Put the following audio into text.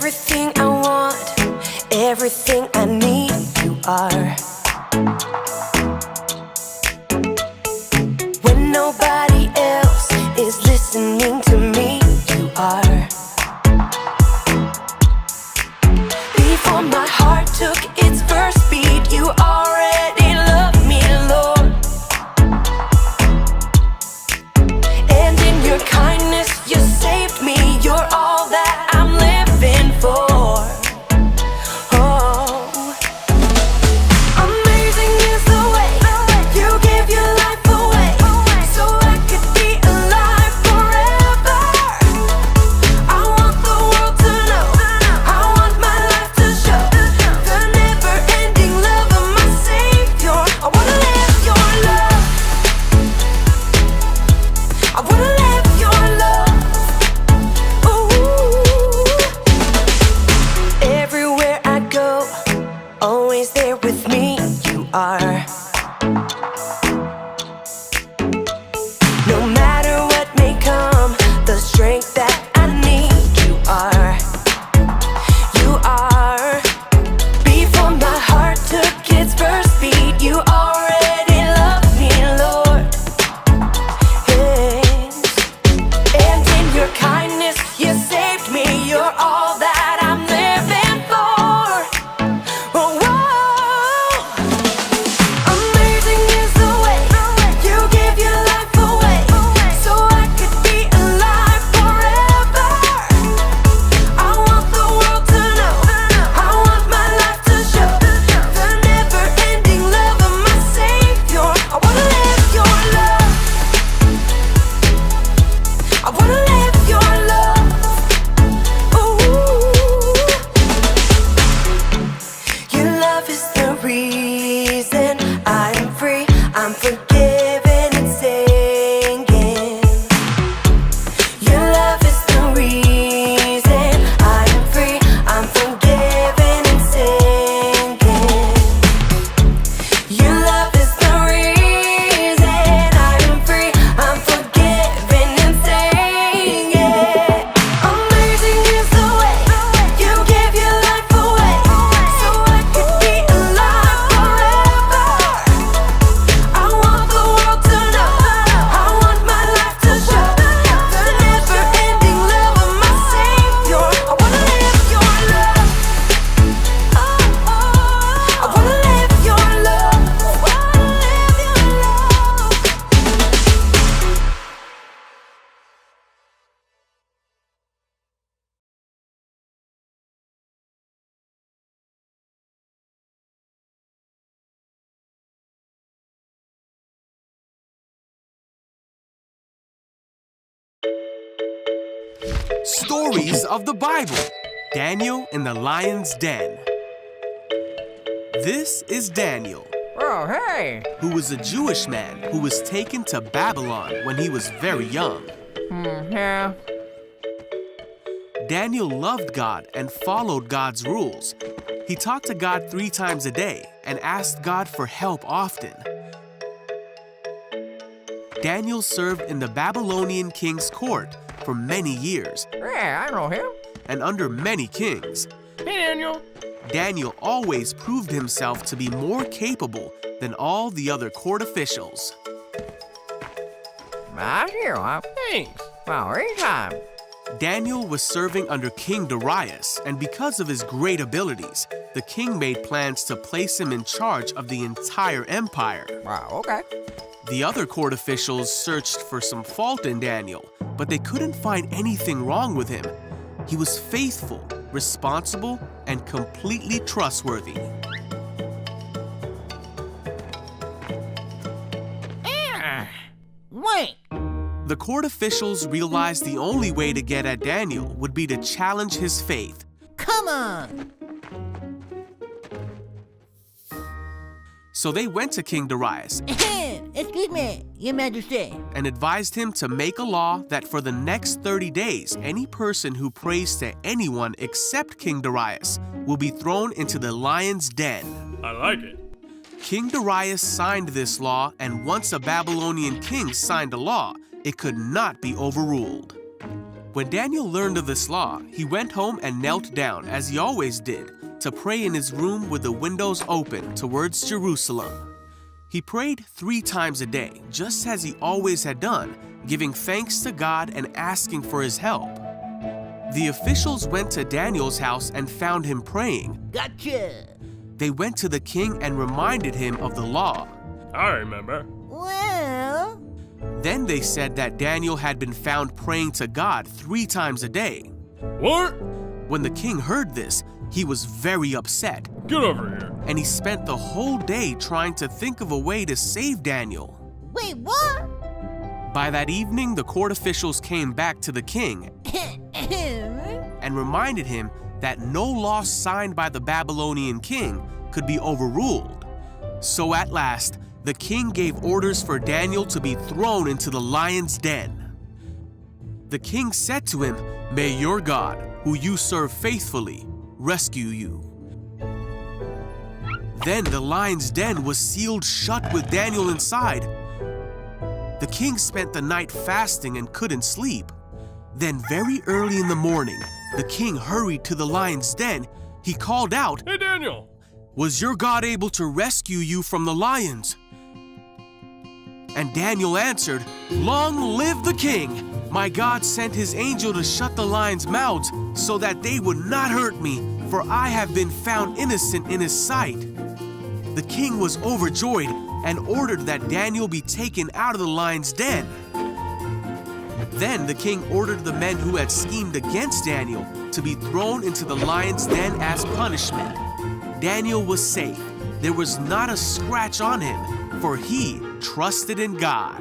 everything I want, everything I need, you are. When nobody else is listening to me, you are. Before my heart took its first beat, you already loved me, Lord. And in your kindness, you saved me. You're all that I'm living for. Oh, amazing is the way you give your life away, so I could be alive forever. I want the world to know, I want my life to show the never-ending love of my Savior. I wanna live your love, I wanna live your love. Everywhere I go, always there with me, you are. No matter what may come, the strength that I need, you are. You are. Before my heart took its first beat, you already loved me, Lord. Yes. And in your kindness, you saved me. You're all that I'm living for. Oh, whoa. Amazing is the way you give your life away, so I could be alive forever. I want the world to know, I want my life to show the never-ending love of my Savior. I wanna live your love, I wanna live your love. Ooh, your love is the reason I'm free, I'm forgiven and singing. Your love is the reason I'm free, I'm forgiven and singing. Your love is the reason I'm free, I'm forgiven and singing. Amazing is the way you give your life away, so I could be alive forever. I want the world to know, I want my life to show the never-ending love of my Savior. I wanna live your love, I wanna live your love, I wanna live your love. Stories of the Bible. Daniel in the Lion's Den. This is Daniel, Oh, hey! who was a Jewish man who was taken to Babylon when he was very young. Yeah. Daniel loved God and followed God's rules. He talked to God 3 times a day and asked God for help often. Daniel served in the Babylonian king's court for many years Yeah, I know him. and under many kings. Hey, Daniel. Daniel always proved himself to be more capable than all the other court officials. Nice you, huh? Thanks. Well, anytime. Daniel was serving under King Darius, and because of his great abilities, the king made plans to place him in charge of the entire empire. Wow, okay. The other court officials searched for some fault in Daniel, but they couldn't find anything wrong with him. He was faithful, responsible, and completely trustworthy. Wait. The court officials realized the only way to get at Daniel would be to challenge his faith. Come on. So they went to King Darius Excuse me, Your Majesty. and advised him to make a law that for the next 30 days, any person who prays to anyone except King Darius will be thrown into the lion's den. I like it. King Darius signed this law, and once a Babylonian king signed a law, it could not be overruled. When Daniel learned of this law, he went home and knelt down, as he always did, to pray in his room with the windows open towards Jerusalem. He prayed 3 times a day, just as he always had done, giving thanks to God and asking for his help. The officials went to Daniel's house and found him praying. Gotcha. They went to the king and reminded him of the law. I remember. Well, Then they said that Daniel had been found praying to God 3 times a day. What? When the king heard this, he was very upset, Get over here. and he spent the whole day trying to think of a way to save Daniel. wait, what? By that evening, the court officials came back to the king and reminded him that no law signed by the Babylonian king could be overruled. So at last, the king gave orders for Daniel to be thrown into the lion's den. The king said to him, "May your God, who you serve faithfully, rescue you." Then the lion's den was sealed shut with Daniel inside. The king spent the night fasting and couldn't sleep. Then very early in the morning, the king hurried to the lion's den. He called out, Hey, Daniel. "Was your God able to rescue you from the lions?" And Daniel answered, "Long live the king! My God sent his angel to shut the lions' mouths so that they would not hurt me, for I have been found innocent in his sight." The king was overjoyed and ordered that Daniel be taken out of the lion's den. Then the king ordered the men who had schemed against Daniel to be thrown into the lion's den as punishment. Daniel was safe. There was not a scratch on him, for he trusted in God.